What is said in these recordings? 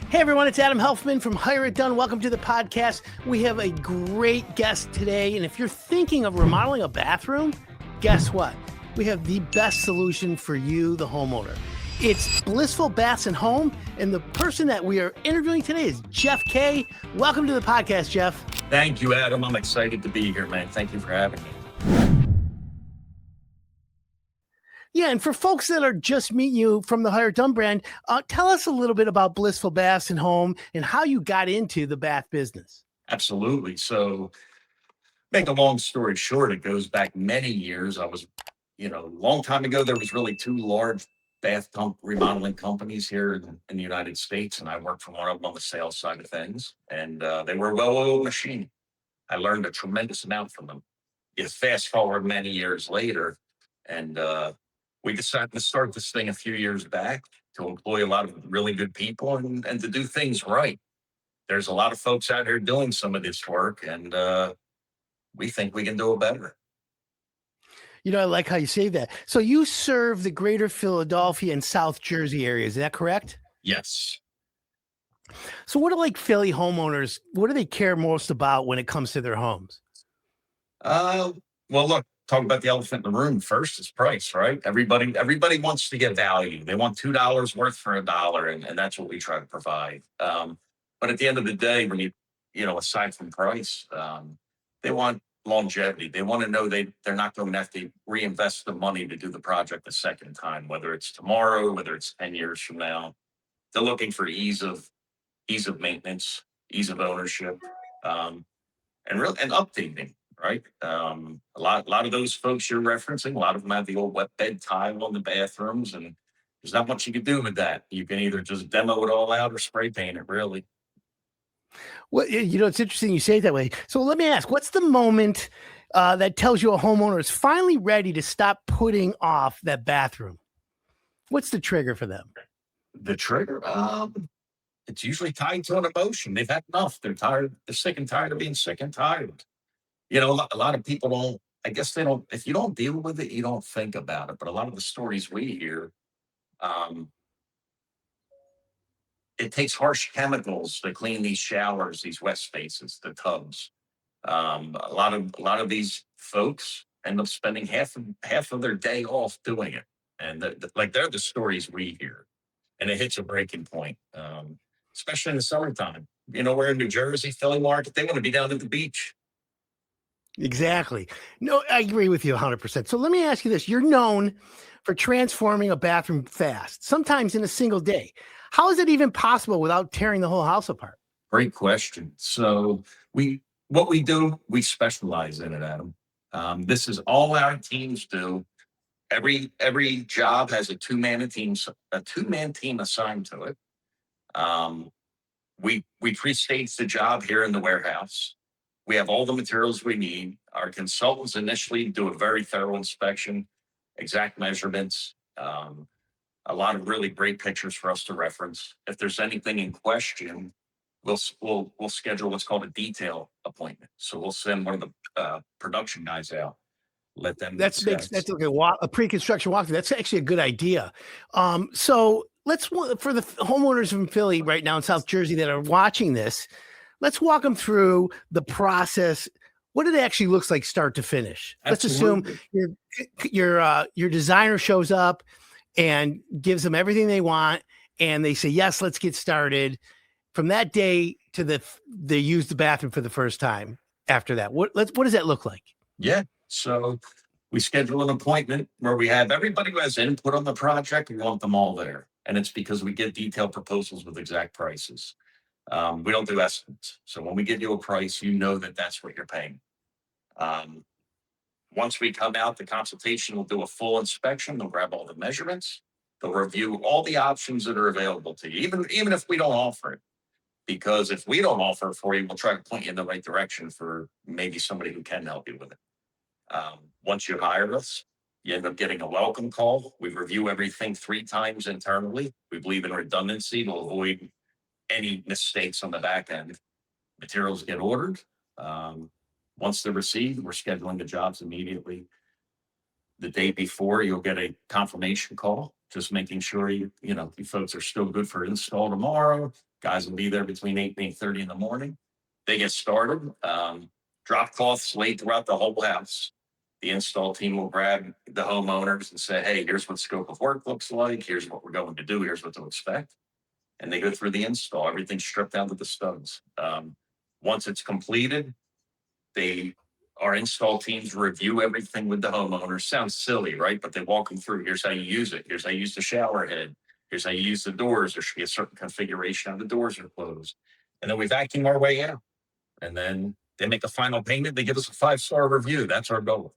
Hey everyone, it's Adam Helfman from Hire It Done. Welcome to the podcast. We have a great guest today, and if you're thinking of remodeling a bathroom, guess what? We have the best solution for you, the homeowner. It's Blissful Baths and Home, and the person that we are interviewing today is Jeff Kay. Welcome to the podcast, Jeff. Thank you, Adam. I'm excited to be here, man. Thank you for having me. Yeah, and for folks that are just meeting you from the Hire It Done brand, tell us a little bit about Blissful Baths and Home and how you got into the bath business. Absolutely. So, make a long story short, it goes back many years. A long time ago, there was really two large bath pump remodeling companies here in the United States, and I worked for one of them on the sales side of things. And they were a well-oiled machine. I learned a tremendous amount from them. You fast forward many years later, and we decided to start this thing a few years back to employ a lot of really good people and to do things right. There's a lot of folks out here doing some of this work, and we think we can do it better. You know, I like how you say that. So you serve the greater Philadelphia and South Jersey areas. Is that correct? Yes. So what do like Philly homeowners, what do they care most about when it comes to their homes? Well, look, talk about the elephant in the room first is price, right? Everybody wants to get value. They want $2 worth for a dollar, and that's what we try to provide. But at the end of the day, aside from price, they want longevity. They want to know they're not going to have to reinvest the money to do the project a second time, whether it's tomorrow, whether it's 10 years from now. They're looking for ease of maintenance, ease of ownership, and updating. Right, a lot of those folks you're referencing, a lot of them have the old wet bed tile on the bathrooms, and there's not much you can do with that. You can either just demo it all out or spray paint it. Really, Well, you know, it's interesting you say it that way. So let me ask, what's the moment that tells you a homeowner is finally ready to stop putting off that bathroom? What's the trigger for them? the trigger, it's usually tied to an emotion. They've had enough. They're tired. They're sick and tired of being sick and tired. A lot of people don't. I guess they don't. If you don't deal with it, you don't think about it. But a lot of the stories we hear, um, it takes harsh chemicals to clean these showers, these wet spaces, the tubs. A lot of these folks end up spending half of their day off doing it, and they're the stories we hear, and it hits a breaking point, especially in the summertime. We're in New Jersey, Philly market. They want to be down at the beach. Exactly. No, I agree with you 100%. So let me ask you this. You're known for transforming a bathroom fast, sometimes in a single day. How is it even possible without tearing the whole house apart? Great question. So what we do, we specialize in it, Adam. This is all our teams do. Every job has a two man team assigned to it. Um, we pre-stage the job here in the warehouse. We have all the materials we need. Our consultants initially do a very thorough inspection, exact measurements, a lot of really great pictures for us to reference. If there's anything in question, we'll schedule what's called a detail appointment. So we'll send one of the production guys out, let them discuss. That's okay. A pre-construction walkthrough. That's actually a good idea. So for the homeowners from Philly right now in South Jersey that are watching this, let's walk them through the process. What it actually looks like start to finish. Absolutely. Let's assume your designer shows up and gives them everything they want, and they say, yes, let's get started. From that day to they use the bathroom for the first time after that. What does that look like? Yeah. So we schedule an appointment where we have everybody who has input on the project. We want them all there. And it's because we get detailed proposals with exact prices. We don't do estimates. So when we give you a price, you know that that's what you're paying. Um, Once we come out, the consultation will do a full inspection. They'll grab all the measurements. They'll review all the options that are available to you, even if we don't offer it. Because if we don't offer it for you, we'll try to point you in the right direction for maybe somebody who can help you with it. Once you hire us, you end up getting a welcome call. We review everything 3 times internally. We believe in redundancy to avoid any mistakes on the back end. Materials get ordered. Once they're received, we're scheduling the jobs immediately. The day before, you'll get a confirmation call, just making sure you folks are still good for install tomorrow. Guys will be there between 8 and 8:30 in the morning. They get started. Drop cloths laid throughout the whole house. The install team will grab the homeowners and say, hey, here's what scope of work looks like. Here's what we're going to do. Here's what to expect. And they go through the install. Everything's stripped down to the studs. Once it's completed, our install teams review everything with the homeowner. Sounds silly, right? But they walk them through. Here's how you use it. Here's how you use the shower head. Here's how you use the doors. There should be a certain configuration how the doors are closed. And then we vacuum our way out. And then they make a final payment. They give us a 5-star review. That's our goal.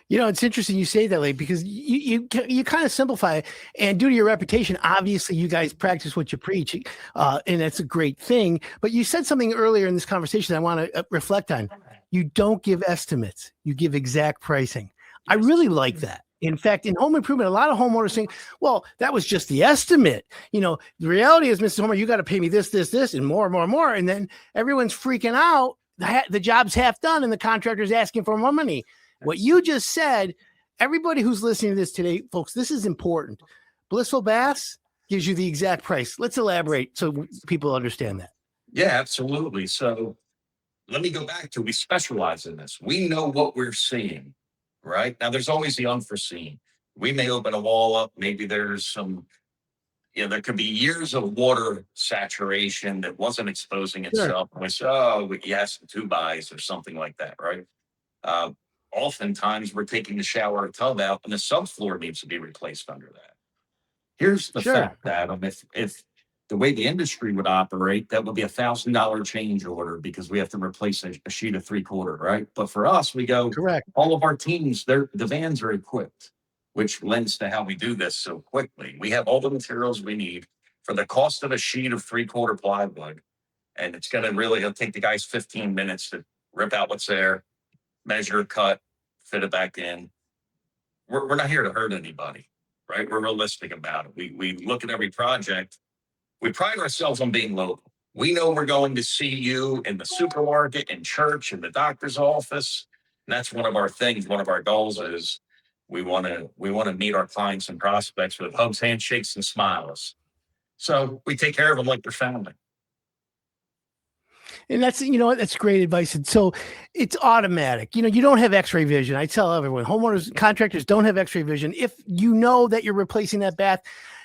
It's interesting you say that, Lee, because you kind of simplify it. And due to your reputation, obviously you guys practice what you preach, and that's a great thing. But you said something earlier in this conversation I want to reflect on. You don't give estimates. You give exact pricing. I really like that. In fact, in home improvement, a lot of homeowners think, well, that was just the estimate. The reality is, Mr. Homer, you got to pay me this, and more. And then everyone's freaking out. The job's half done and the contractor's asking for more money. What you just said, everybody who's listening to this today, folks, this is important. Blissful Baths gives you the exact price. Let's elaborate so people understand that. Yeah, absolutely. So let me go back to, we specialize in this. We know what we're seeing, right? Now, there's always the unforeseen. We may open a wall up. Maybe there's some, there could be years of water saturation that wasn't exposing itself. Sure. We say, yes, 2 buys or something like that, right? Oftentimes we're taking the shower or tub out and the subfloor needs to be replaced under that. Here's the fact, Adam, if the way the industry would operate, that would be $1,000 change order because we have to replace a sheet of 3/4, right? But for us, we go, correct. All of our teams, the vans are equipped, which lends to how we do this so quickly. We have all the materials we need for the cost of a sheet of 3/4 plywood. And it'll take the guys 15 minutes to rip out what's there, measure, cut, fit it back in. We're not here to hurt anybody, right? We're realistic about it. We look at every project. We pride ourselves on being local. We know we're going to see you in the supermarket, in church, in the doctor's office. And that's one of our things. One of our goals is we want to meet our clients and prospects with hugs, handshakes, and smiles. So we take care of them like they're family. And that's great advice. And so it's automatic. You don't have x-ray vision. I tell everyone, homeowners, contractors don't have x-ray vision. If you know that you're replacing that bath,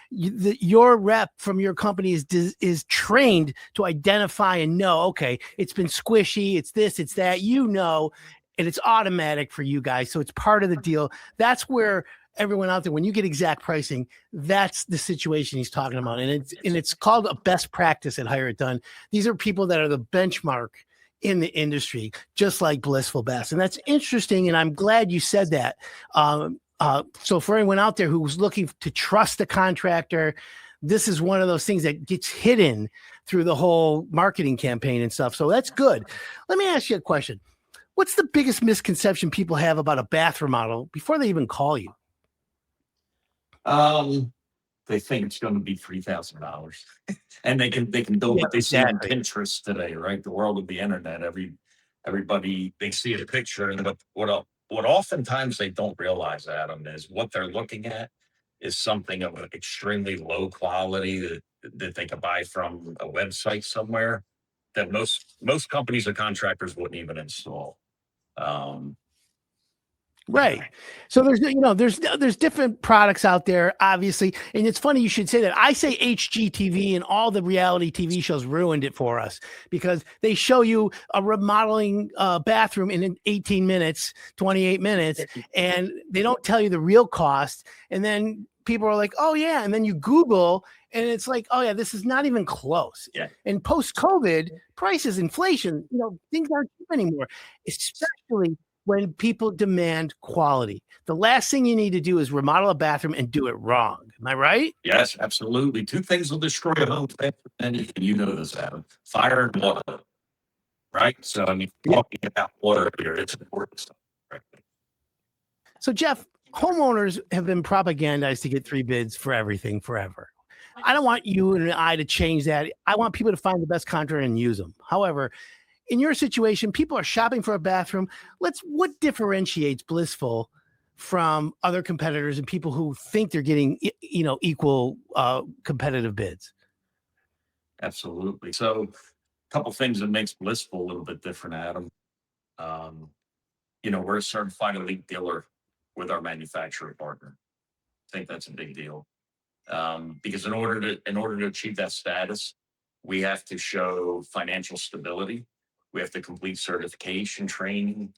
your rep from your company is trained to identify and know, okay, it's been squishy, it's this, it's that, and it's automatic for you guys. So it's part of the deal. That's where everyone out there, when you get exact pricing, that's the situation he's talking about. And it's called a best practice at Hire It Done. These are people that are the benchmark in the industry, just like Blissful Baths. And that's interesting. And I'm glad you said that. So for anyone out there who's looking to trust the contractor, this is one of those things that gets hidden through the whole marketing campaign and stuff. So that's good. Let me ask you a question. What's the biggest misconception people have about a bath remodel before they even call you? They think it's going to be $3,000 and they can build what they see on Pinterest today, right? The world of the internet, everybody, they see a picture, and what oftentimes they don't realize, Adam, is what they're looking at is something of an extremely low quality that they could buy from a website somewhere that most companies or contractors wouldn't even install. Right. So there's different products out there, obviously. And it's funny you should say that. I say HGTV, and all the reality TV shows ruined it for us because they show you a remodeling bathroom in 18 minutes, 28 minutes, and they don't tell you the real cost. And then people are like, oh yeah. And then you Google and it's like, oh yeah, this is not even close. Yeah. And post-COVID, prices, inflation, things aren't cheap anymore, especially when people demand quality. The last thing you need to do is remodel a bathroom and do it wrong. Am I right? Yes, absolutely. 2 things will destroy a home faster than anything. You know this, Adam. Fire and water. Right? So, talking about water here, it's important stuff. Right? So, Jeff, homeowners have been propagandized to get 3 bids for everything forever. I don't want you and I to change that. I want people to find the best contractor and use them. However, in your situation, people are shopping for a bathroom. What differentiates Blissful from other competitors and people who think they're getting, equal competitive bids? Absolutely. So, a couple things that makes Blissful a little bit different, Adam. Um, we're a certified elite dealer with our manufacturer partner. I think that's a big deal. Because in order to achieve that status, we have to show financial stability. We have to complete certification training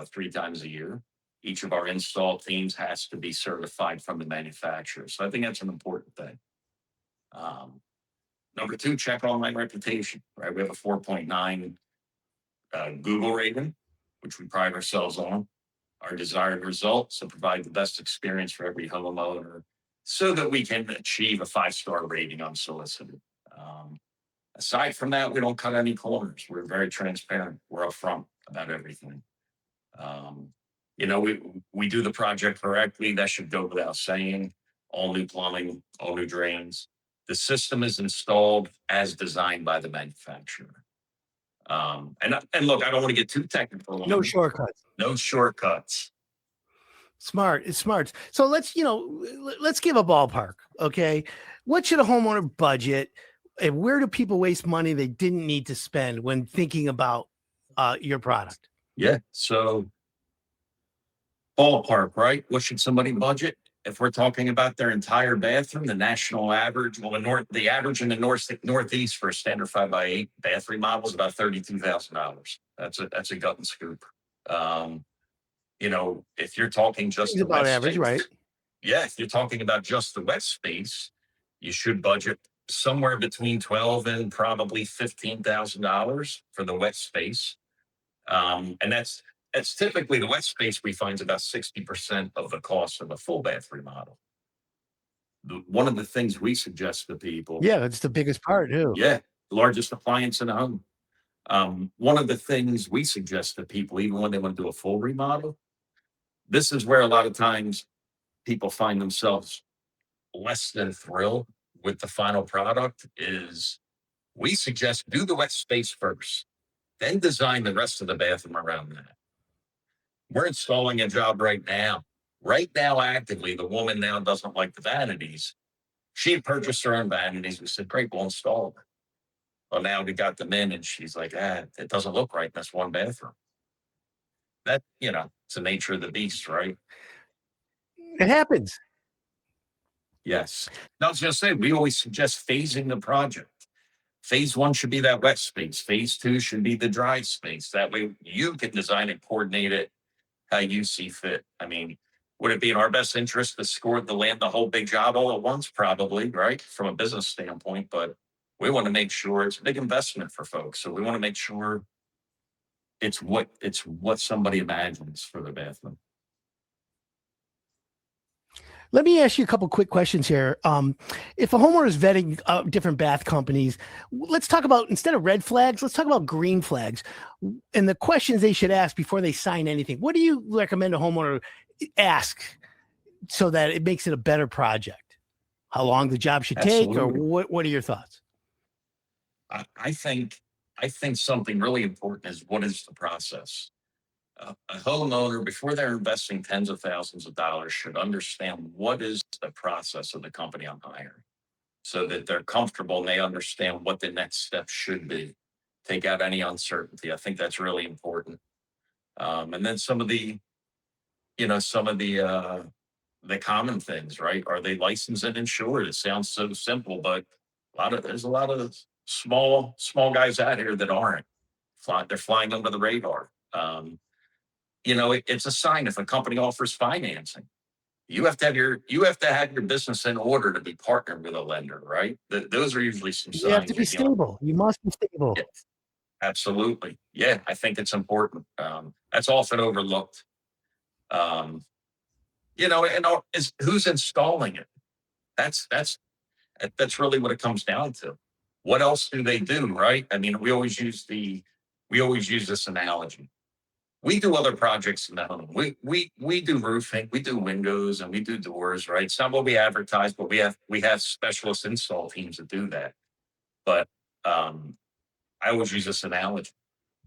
3 times a year. Each of our install teams has to be certified from the manufacturer. So I think that's an important thing. Um, Number two, check online reputation. Right, we have a 4.9 Google rating, which we pride ourselves on. Our desired results and provide the best experience for every homeowner so that we can achieve a 5-star rating unsolicited. Um, Aside from that, we don't cut any corners. We're very transparent. We're upfront about everything. Um, we do the project correctly. That should go without saying. All new plumbing, all new drains. The system is installed as designed by the manufacturer. And look, I don't want to get too technical. No shortcuts. No shortcuts. Smart. It's smart. So let's give a ballpark. Okay. What should a homeowner budget, and where do people waste money they didn't need to spend when thinking about your product? Yeah. So ballpark, right? What should somebody budget? If we're talking about their entire bathroom, the national average, well, the average in the northeast for a standard 5x8 bath remodel is about $32,000. That's a gut and scoop. If you're talking just Seems the about wet average, space, right? yeah, if you're talking about just the wet space, you should budget somewhere between 12 and probably $15,000 for the wet space. And that's typically the wet space we find is about 60% of the cost of a full bath remodel. One of the things we suggest to people, Yeah, that's the biggest part too. yeah, the largest appliance in the home. One of the things we suggest to people, even when they want to do a full remodel, this is where a lot of times people find themselves less than thrilled with the final product, is we suggest do the wet space first, then design the rest of the bathroom around that. We're installing a job right now. Right now, actively, the woman now doesn't like the vanities. She had purchased her own vanities. We said, great, we'll install them. Well, now we got them in, and she's like, it doesn't look right in this one bathroom. It's the nature of the beast, right? It happens. Yes. Now, I was going to say, we always suggest phasing the project. Phase 1 should be that wet space. Phase 2 should be the dry space. That way you can design and coordinate it how you see fit. I mean, would it be in our best interest to land the whole big job all at once? Probably, right? From a business standpoint, but we want to make sure it's a big investment for folks. So we want to make sure it's what somebody imagines for the bathroom. Let me ask you a couple quick questions here. If a homeowner is vetting different bath companies, let's talk about, instead of red flags, let's talk about green flags and the questions they should ask before they sign anything. What do you recommend a homeowner ask so that it makes it a better project? How long the job should take, or what are your thoughts? I think something really important is, what is the process? A homeowner, before they're investing tens of thousands of dollars, should understand what is the process of the company I'm hiring, so that they're comfortable and they understand what the next step should be. Take out any uncertainty. I think that's really important. And then some of the common things, right? Are they licensed and insured? It sounds so simple, but there's a lot of small guys out here that aren't. They're flying under the radar. It's a sign if a company offers financing. You have to have your business in order to be partnered with a lender, right? Those are usually some signs. You have to be stable. You must be stable. Yeah, absolutely. Yeah, I think it's important. That's often overlooked. Is who's installing it? That's really what it comes down to. What else do they do, right? I mean, we always use this analogy. We do other projects in the home. We do roofing, we do windows, and we do doors, right? It's not what we advertise, but we have specialist install teams that do that. But I always use this analogy.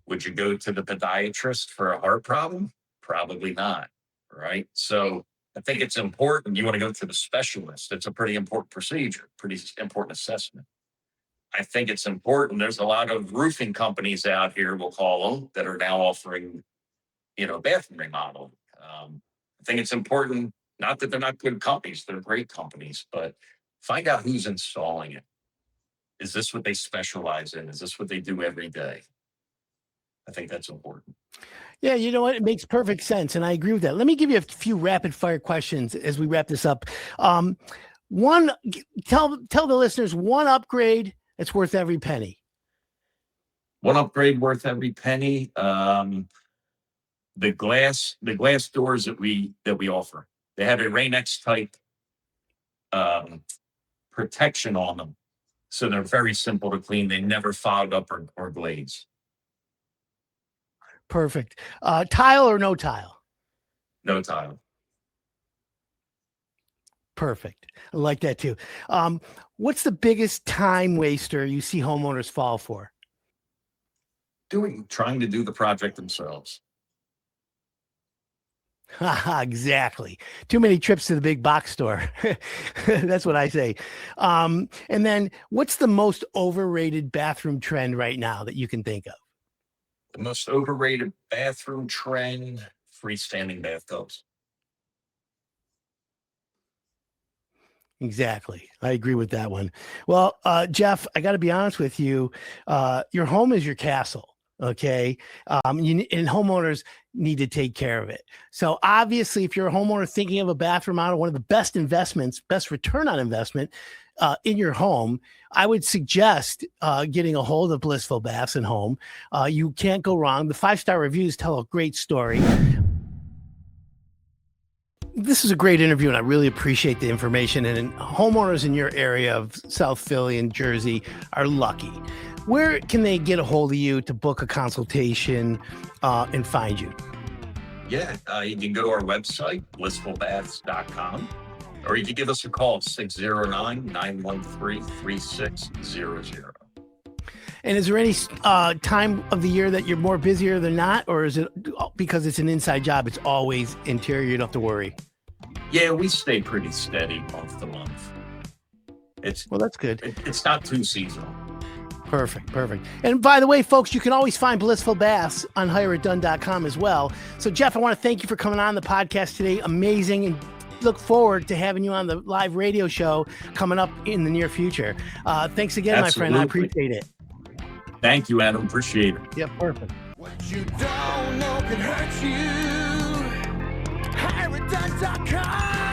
Would you go to the podiatrist for a heart problem? Probably not, right? So I think it's important. You want to go to the specialist. It's a pretty important procedure, pretty important assessment. I think it's important. There's a lot of roofing companies out here, we'll call them, that are now offering, bathroom remodel. I think it's important, not that they're not good companies, they're great companies, but find out who's installing it. Is this what they specialize in? Is this what they do every day? I think that's important. Yeah, you know what? It makes perfect sense. And I agree with that. Let me give you a few rapid fire questions as we wrap this up. One, tell the listeners one upgrade that's worth every penny. One upgrade worth every penny. The glass doors that we offer. They have a Rain-X type protection on them. So they're very simple to clean. They never fog up or glaze. Perfect. Tile or no tile? No tile. Perfect. I like that too. What's the biggest time waster you see homeowners fall for? Trying to do the project themselves. Exactly. Too many trips to the big box store. That's what I say. And then what's the most overrated bathroom trend right now that you can think of? The most overrated bathroom trend, freestanding bathtubs. Exactly. I agree with that one. Well, Jeff, I got to be honest with you. Your home is your castle. Okay. And homeowners need to take care of it. So obviously, if you're a homeowner thinking of a bathroom remodel, one of the best investments, best return on investment in your home, I would suggest getting a hold of Blissful Baths and Home. You can't go wrong. The 5-star reviews tell a great story. This is a great interview, and I really appreciate the information. And homeowners in your area of South Philly and Jersey are lucky. Where can they get a hold of you to book a consultation and find you? Yeah, you can go to our website, blissfulbaths.com, or you can give us a call, 609-913-3600. And is there any time of the year that you're more busier than not, or is it because it's an inside job, it's always interior, you don't have to worry? Yeah, we stay pretty steady month to month. Well, that's good. It's not too seasonal. Perfect. And by the way, folks, you can always find Blissful Baths on hireitdone.com as well. So, Jeff, I want to thank you for coming on the podcast today. Amazing. And look forward to having you on the live radio show coming up in the near future. Thanks again, Absolutely. my friend. I appreciate it. Thank you, Adam. Appreciate it. Yeah, perfect. What you don't know can hurt you. hireitdone.com